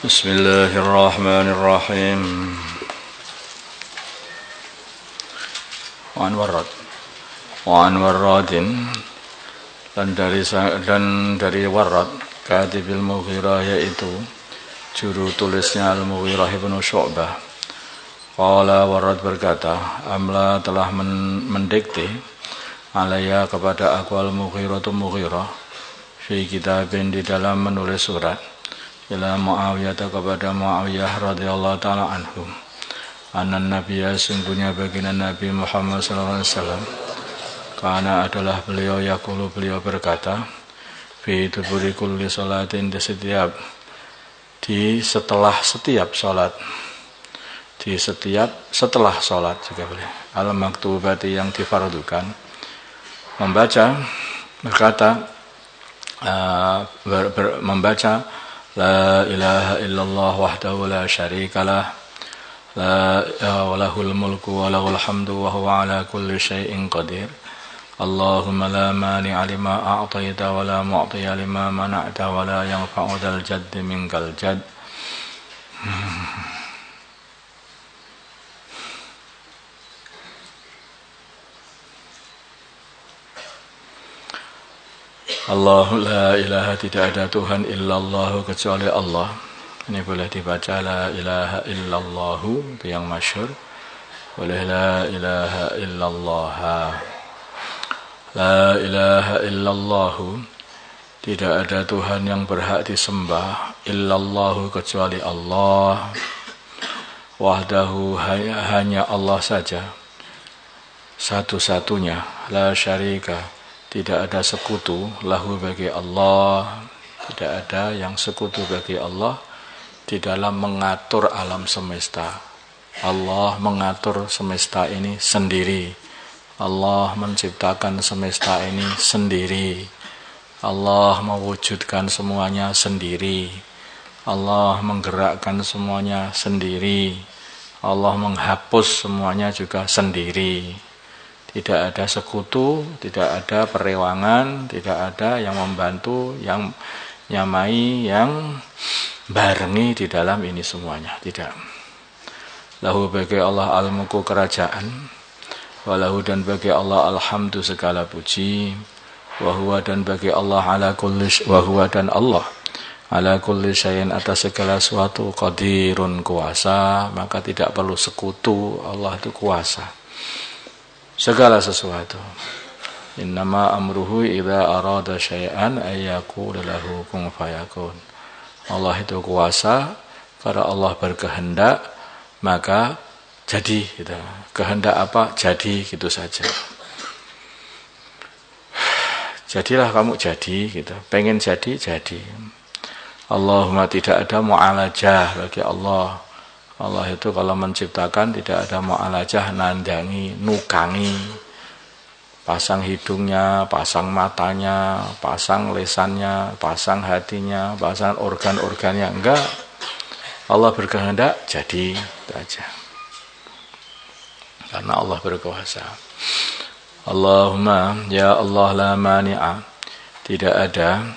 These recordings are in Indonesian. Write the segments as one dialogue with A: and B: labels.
A: Bismillahirrahmanirrahim. Wa an warradin dan dari Warrad katibil Mughirah, yaitu juru tulisnya Al-Mughirah ibn Syu'bah. Qala Warrad berkata, amla telah mendikte alaya kepada aku Al-Mughirah fi kitabin, di dalam menulis surat, ila Muawiyah kepada Muawiyah radhiyallahu ta'ala anhu, anan nabiyya sungguhnya baginda Nabi Muhammad sallallahu alaihi wasallam, karena adalah beliau yaqulu, beliau berkata, fi duburi kulli salatin, setelah setiap salat juga boleh, al-maktubati yang difardukan, membaca la ilaha illallah wahdahu la syarikalah lahul mulku wa lahul hamdu wa huwa ala kulli syai'in qadir. Allahumma la mani'a lima a'taita wa la mu'tiya lima mana'ta wa la yanfa'u dzal jaddi minkal jadd. Allahu la ilaha, tidak ada Tuhan illallah kecuali Allah. Ini boleh dibaca la ilaha illallahu, itu yang masyhur. Boleh la ilaha illallah. La ilaha illallahu, tidak ada Tuhan yang berhak disembah illallahu kecuali Allah. Wahdahu, hanya Allah saja, satu-satunya. La syarika, tidak ada sekutu, lahu bagi Allah, tidak ada yang sekutu bagi Allah di dalam mengatur alam semesta. Allah mengatur semesta ini sendiri. Allah menciptakan semesta ini sendiri. Allah mewujudkan semuanya sendiri. Allah menggerakkan semuanya sendiri. Allah menghapus semuanya juga sendiri. Tidak ada sekutu, tidak ada perewangan, tidak ada yang membantu, yang nyamai, yang barengi di dalam ini semuanya. Tidak. Lahu bagi Allah al-mulku, kerajaan. Walahu, dan bagi Allah alhamdu, segala puji. Wahuwa, dan bagi Allah ala kulli, wahuwa, dan Allah ala kulli syai'in, atas segala sesuatu, qadirun, kuasa. Maka tidak perlu sekutu, Allah itu kuasa segala sesuatu. Innama amruhu idza arada syai'an ayyaqula lahu kun fayakun. Allah itu kuasa, kalau Allah berkehendak maka jadi gitu. Kehendak apa? Jadi, gitu saja. Jadilah kamu jadi gitu. Pengen jadi. Allahumma, tidak ada mu'alajah bagi Allah. Allah itu kalau menciptakan tidak ada mu'alajah, nandangi, nukangi, pasang hidungnya, pasang matanya, pasang lesannya, pasang hatinya, pasang organ-organnya. Enggak. Allah berkehendak, jadi, itu aja. Karena Allah berkuasa. Allahumma, ya Allah, la mani'a, tidak ada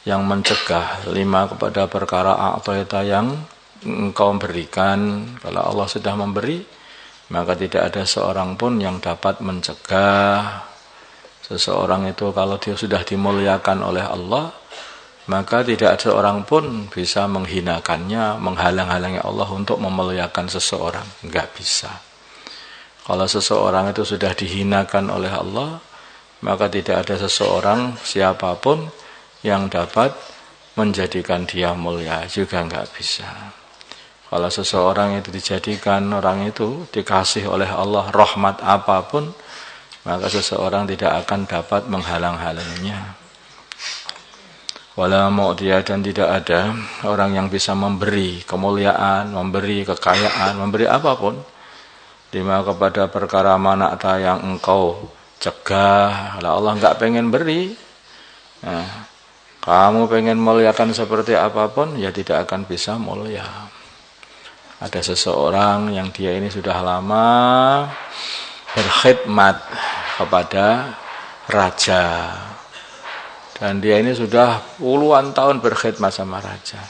A: yang mencegah lima kepada perkara a'taita yang engkau berikan. Kalau Allah sudah memberi, maka tidak ada seorang pun yang dapat mencegah seseorang itu. Kalau dia sudah dimuliakan oleh Allah, maka tidak ada seorang pun bisa menghinakannya, menghalang-halangi Allah untuk memuliakan seseorang. Enggak bisa. Kalau seseorang itu sudah dihinakan oleh Allah, maka tidak ada seseorang, siapapun, yang dapat menjadikan dia mulia, juga enggak bisa. Kalau seseorang itu dijadikan, orang itu dikasih oleh Allah rahmat apapun, maka seseorang tidak akan dapat menghalang-halanginya. Wala mu'tiya, dan tidak ada orang yang bisa memberi kemuliaan, memberi kekayaan, memberi apapun. Lima kepada perkara mana'ta yang engkau cegah. Lah Allah enggak pengen beri. Nah, kamu pengen muliakan seperti apapun, ya tidak akan bisa mulia. Ada seseorang yang dia ini sudah lama berkhidmat kepada raja. Dan dia ini sudah puluhan tahun berkhidmat sama raja.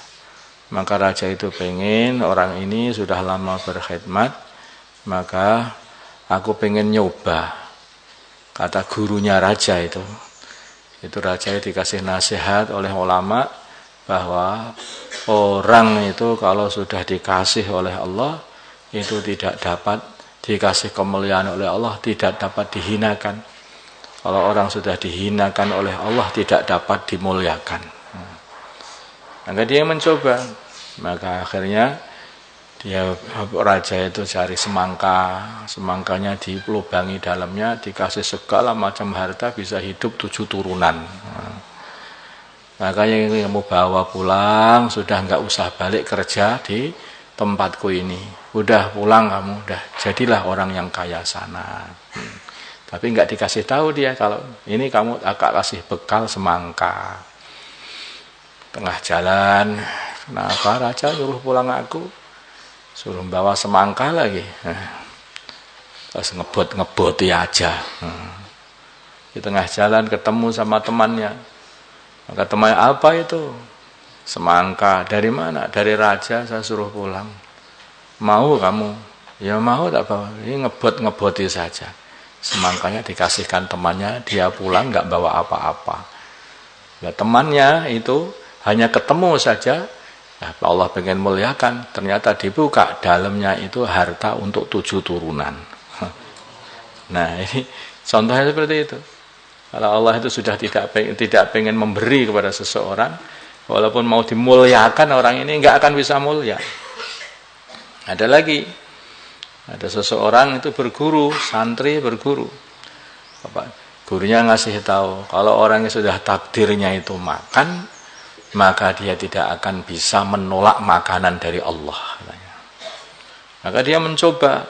A: Maka raja itu pengen orang ini sudah lama berkhidmat, maka aku pengen nyoba. Kata gurunya raja itu raja dikasih nasihat oleh ulama bahwa orang itu kalau sudah dikasih oleh Allah itu tidak dapat dikasih kemuliaan oleh Allah, tidak dapat dihinakan. Kalau orang sudah dihinakan oleh Allah tidak dapat dimuliakan. Maka dia mencoba. Maka akhirnya dia raja itu cari semangka, semangkanya dilubangi dalamnya, dikasih segala macam harta, bisa hidup 7 turunan. Makanya yang kamu bawa pulang, sudah enggak usah balik kerja di tempatku ini. Udah pulang kamu, udah jadilah orang yang kaya sana. Tapi enggak dikasih tahu dia kalau ini kamu akan kasih bekal semangka. Tengah jalan, kenapa raja suruh pulang aku? Suruh bawa semangka lagi. Terus ngeboti aja. Di tengah jalan ketemu sama temannya. Maka temannya, apa itu? Semangka. Dari mana? Dari raja saya suruh pulang. Mau kamu? Ya mau, tak bawa. Ini ngeboti saja. Semangkanya dikasihkan temannya, dia pulang nggak bawa apa-apa. Nah, temannya itu hanya ketemu saja, nah, Allah pengen muliakan, ternyata dibuka dalamnya itu harta untuk 7 turunan. Nah ini contohnya seperti itu. Kalau Allah itu sudah tidak pengen memberi kepada seseorang, walaupun mau dimuliakan orang ini nggak akan bisa mulia. Ada lagi. Ada seseorang itu berguru, santri berguru. Gurunya ngasih tahu, kalau orangnya sudah takdirnya itu makan, maka dia tidak akan bisa menolak makanan dari Allah. Maka dia mencoba.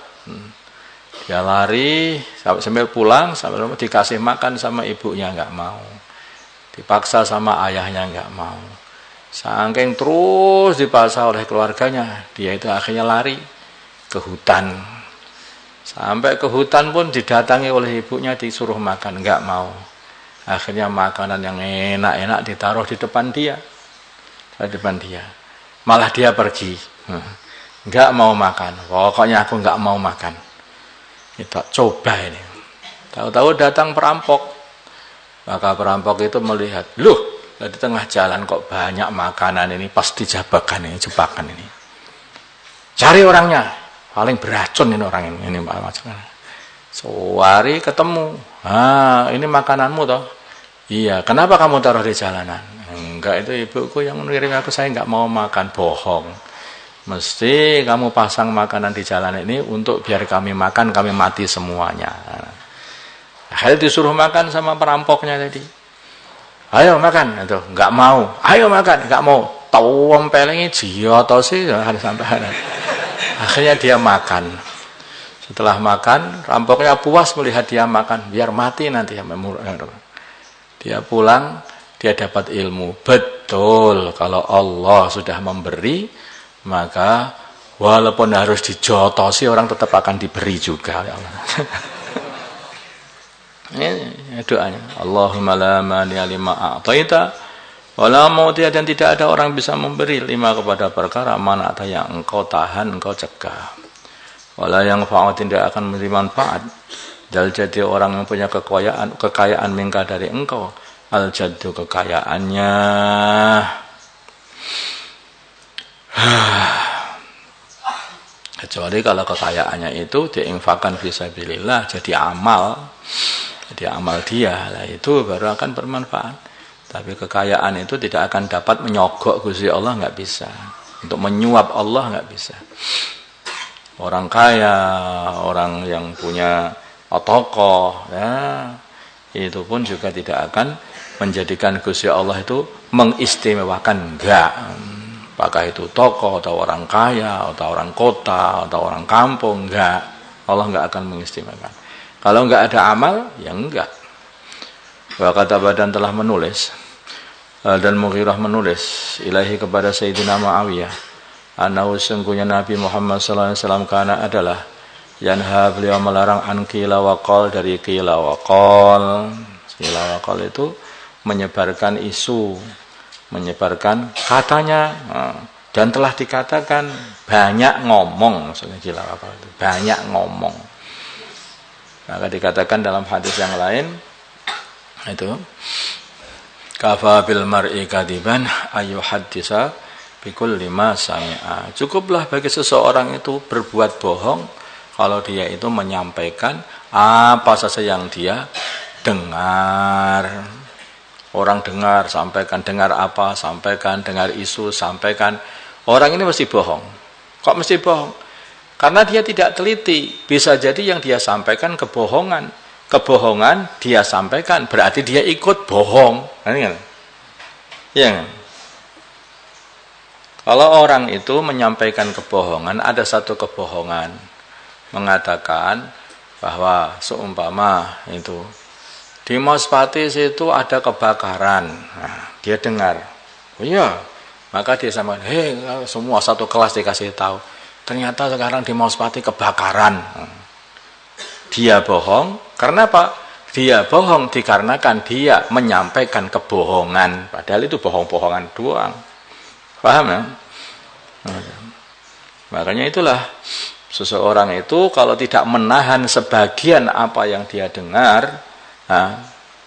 A: Dia lari sambil pulang, sambil dikasih makan sama ibunya nggak mau. Dipaksa sama ayahnya nggak mau. Saking terus dipaksa oleh keluarganya, dia itu akhirnya lari ke hutan. Sampai ke hutan pun didatangi oleh ibunya, disuruh makan, enggak mau. Akhirnya makanan yang enak-enak ditaruh di depan dia. Di depan dia. Malah dia pergi. Enggak mau makan. Pokoknya aku enggak mau makan. Kita coba ini. Tahu-tahu datang perampok. Maka perampok itu melihat, loh, di tengah jalan kok banyak makanan ini, pasti jebakan ini. Cari orangnya. Paling beracun ini orang ini macam. Sewari ketemu. Ini makananmu toh? Iya. Kenapa kamu taruh di jalanan? Enggak, itu ibuku yang mengirim aku, saya enggak mau makan. Bohong. Mesti kamu pasang makanan di jalan ini untuk biar kami makan, kami mati semuanya. Akhirnya disuruh makan sama perampoknya tadi. Ayo makan, itu enggak mau. Ayo makan, enggak mau. Tahu pelengnya jiotosi harus sampai. Akhirnya dia makan. Setelah makan, rampoknya puas melihat dia makan, biar mati nanti. Dia pulang, dia dapat ilmu. Betul, kalau Allah sudah memberi, maka walaupun harus dijotosi, orang tetap akan diberi juga. Ini doanya. Allahumma la mani'a lima a'taita wala mu'tiya, dan tidak ada orang bisa memberi lima kepada perkara mana'ta yang engkau tahan, engkau cegah. Wala yang fa'at, tidak akan memberi manfaat. Dal jadi orang yang punya kekayaan mingka dari engkau. Al jaddu, kekayaannya. Kecuali kalau kekayaannya itu diinfakkan fisabilillah, jadi amal. Jadi amal dia, lah itu baru akan bermanfaat. Tapi kekayaan itu tidak akan dapat menyogok Gusti Allah, nggak bisa. Untuk menyuap Allah nggak bisa. Orang kaya, orang yang punya tokoh, ya, itu pun juga tidak akan menjadikan Gusti Allah itu mengistimewakan, enggak. Apakah itu tokoh atau orang kaya atau orang kota atau orang kampung, enggak. Allah enggak akan mengistimewakan. Kalau enggak ada amal, ya enggak. Wa kataba dan telah menulis dan Mughirah menulis ilahi kepada Sayyidina Muawiyah annahu sungguhnya Nabi Muhammad sallallahu alaihi wasallam kana adalah yanha, beliau melarang an qila wa qal, dari qila wa qal. Qila wa qal itu menyebarkan isu, menyebarkan katanya, dan telah dikatakan banyak ngomong, maksudnya qila wa qal itu banyak ngomong. Maka dikatakan dalam hadis yang lain itu kafa bil mar'i kadiban ayu hadisa bikulli ma sami'a. Cukuplah bagi seseorang itu berbuat bohong kalau dia itu menyampaikan apa saja yang dia dengar. Orang dengar, sampaikan, dengar apa, sampaikan, dengar isu, sampaikan. Orang ini mesti bohong. Kok mesti bohong? Karena dia tidak teliti. Bisa jadi yang dia sampaikan kebohongan. Kebohongan dia sampaikan, berarti dia ikut bohong. Ya. Kalau orang itu menyampaikan kebohongan, ada satu kebohongan mengatakan bahwa seumpama itu di Mospati itu ada kebakaran. Nah, dia dengar, oh iya, maka dia sama, semua satu kelas dikasih tahu, ternyata sekarang di Mospati kebakaran. Dia bohong, karena apa? Dia bohong dikarenakan dia menyampaikan kebohongan, padahal itu bohong-bohongan doang. Paham ya? Makanya itulah seseorang itu kalau tidak menahan sebagian apa yang dia dengar,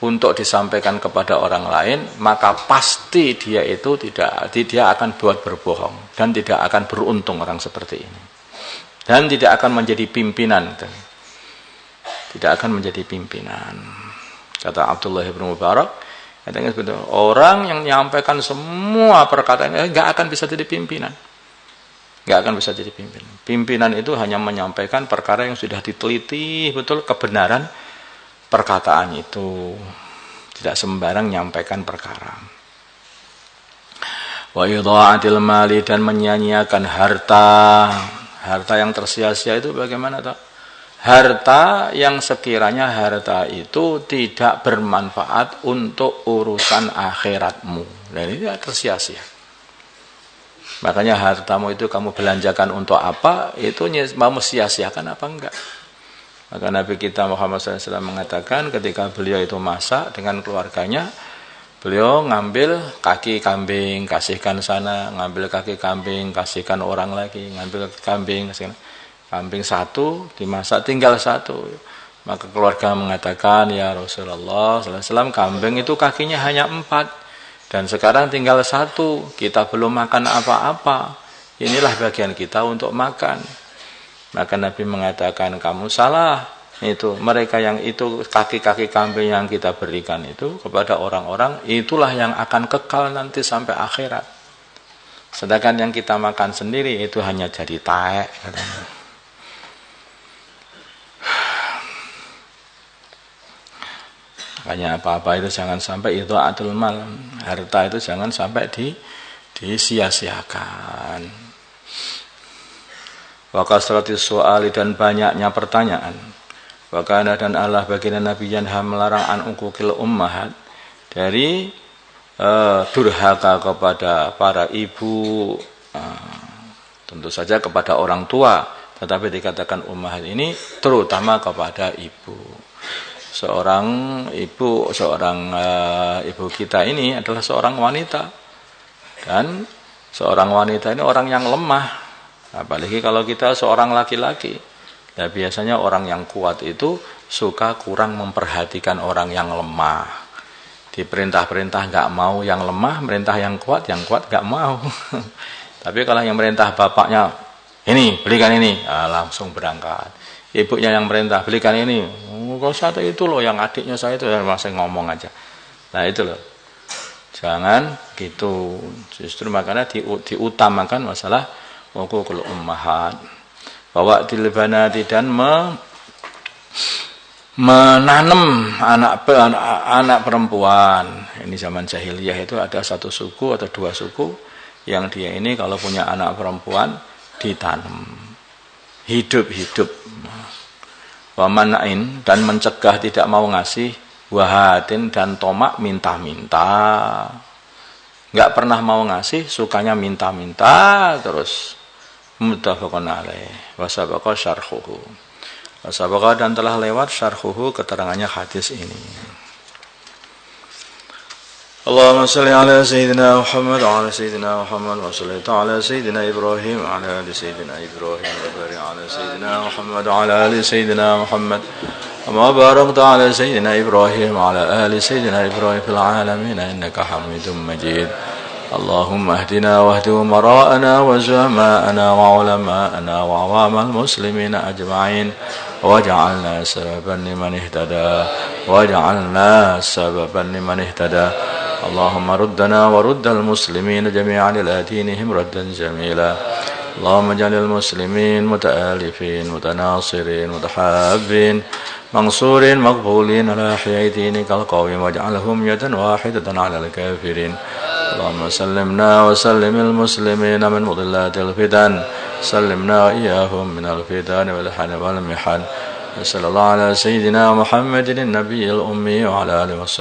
A: untuk disampaikan kepada orang lain, maka pasti dia itu dia akan buat berbohong dan tidak akan beruntung orang seperti ini, dan tidak akan menjadi pimpinan, tidak akan menjadi pimpinan. Kata Abdullah bin Mubarak, katanya seperti orang yang menyampaikan semua perkataan nggak akan bisa jadi pimpinan, nggak akan bisa jadi pimpinan. Pimpinan itu hanya menyampaikan perkara yang sudah diteliti betul kebenaran perkataan itu, tidak sembarang menyampaikan perkara. Wa idha'atil mali, dan menyia-nyiakan harta yang tersia-sia itu bagaimana toh? Harta yang sekiranya harta itu tidak bermanfaat untuk urusan akhiratmu, dan ini tersia-sia. Makanya hartamu itu kamu belanjakan untuk apa, itu mau sia-siakan apa enggak. Maka Nabi kita Muhammad SAW mengatakan ketika beliau itu masak dengan keluarganya, beliau ngambil kaki kambing, kasihkan sana, ngambil kaki kambing, kasihkan orang lagi, ngambil kambing, kasihkan. Kambing satu, dimasak tinggal satu. Maka keluarga mengatakan, ya Rasulullah SAW, kambing itu kakinya hanya 4, dan sekarang tinggal 1, kita belum makan apa-apa. Inilah bagian kita untuk makan. Maka Nabi mengatakan, kamu salah. Itu mereka yang itu kaki-kaki kambing yang kita berikan itu kepada orang-orang, itulah yang akan kekal nanti sampai akhirat. Sedangkan yang kita makan sendiri itu hanya jadi taek. Makanya apa-apa itu jangan sampai itu atul mal, harta itu jangan sampai disia-siakan. Wa kasratis su'ali, dan banyaknya pertanyaan. Wa kana, dan Allah baginda Nabi yanha, melarang an uqukil ummahat, dari durhaka kepada para ibu, tentu saja kepada orang tua, tetapi dikatakan ummahat ini terutama kepada ibu. Seorang ibu kita ini adalah seorang wanita, dan seorang wanita ini orang yang lemah. Apalagi kalau kita seorang laki-laki. Nah, biasanya orang yang kuat itu suka kurang memperhatikan orang yang lemah. Diperintah-perintah nggak mau yang lemah, merintah yang kuat nggak mau. Tapi kalau yang merintah bapaknya, ini belikan ini, langsung berangkat. Ibunya yang merintah belikan ini, kok satu itu loh, yang adiknya saya itu masih ngomong aja. Nah itu loh, jangan gitu. Justru makanya diutamakan masalah uqukul ummahat, bawa dilbanati, dan menanam anak perempuan. Ini zaman jahiliyah itu ada satu suku atau dua suku yang dia ini kalau punya anak perempuan ditanam hidup-hidup. Wamanain, dan mencegah tidak mau ngasih, wahatin, dan tomak minta-minta. Nggak pernah mau ngasih, sukanya minta-minta terus. Muttafaqun alaih. Wasabaqa syarhuhu. Wasabaqa, dan telah lewat syarhuhu, keterangannya hadis ini. Allahumma salli ala Sayyidina Muhammad wa ala Sayyidina Muhammad wa salli ala Sayyidina Ibrahim wa ala ali Sayyidina Ibrahim wa barik ala Sayyidina Muhammad wa ala ali Sayyidina Muhammad wa barakta ala Sayyidina Ibrahim wa ala ali Sayyidina Ibrahim fil alamin innaka Hamidum Majid. Allahumma ahdina wahdi umara'ana wa zuhama'ana wa ulama'ana wa awamal muslimina ajma'in waj'alna sababan liman ihtada waj'alna sababan liman ihtada. اللهم ردنا ورد المسلمين جميعا إلى دينهم ردا جميلا. اللهم اجعل المسلمين متآلفين متناصرين متحابين منصورين مقبولين على أحياء دينك القويم واجعلهم يدا واحدة على الكافرين. اللهم سلمنا وسلم المسلمين من مضلات الفتن سلمنا وإياهم من الفتن والحن والمحن. صلى الله على سيدنا محمد النبي الأمي وعلى آله وصحبه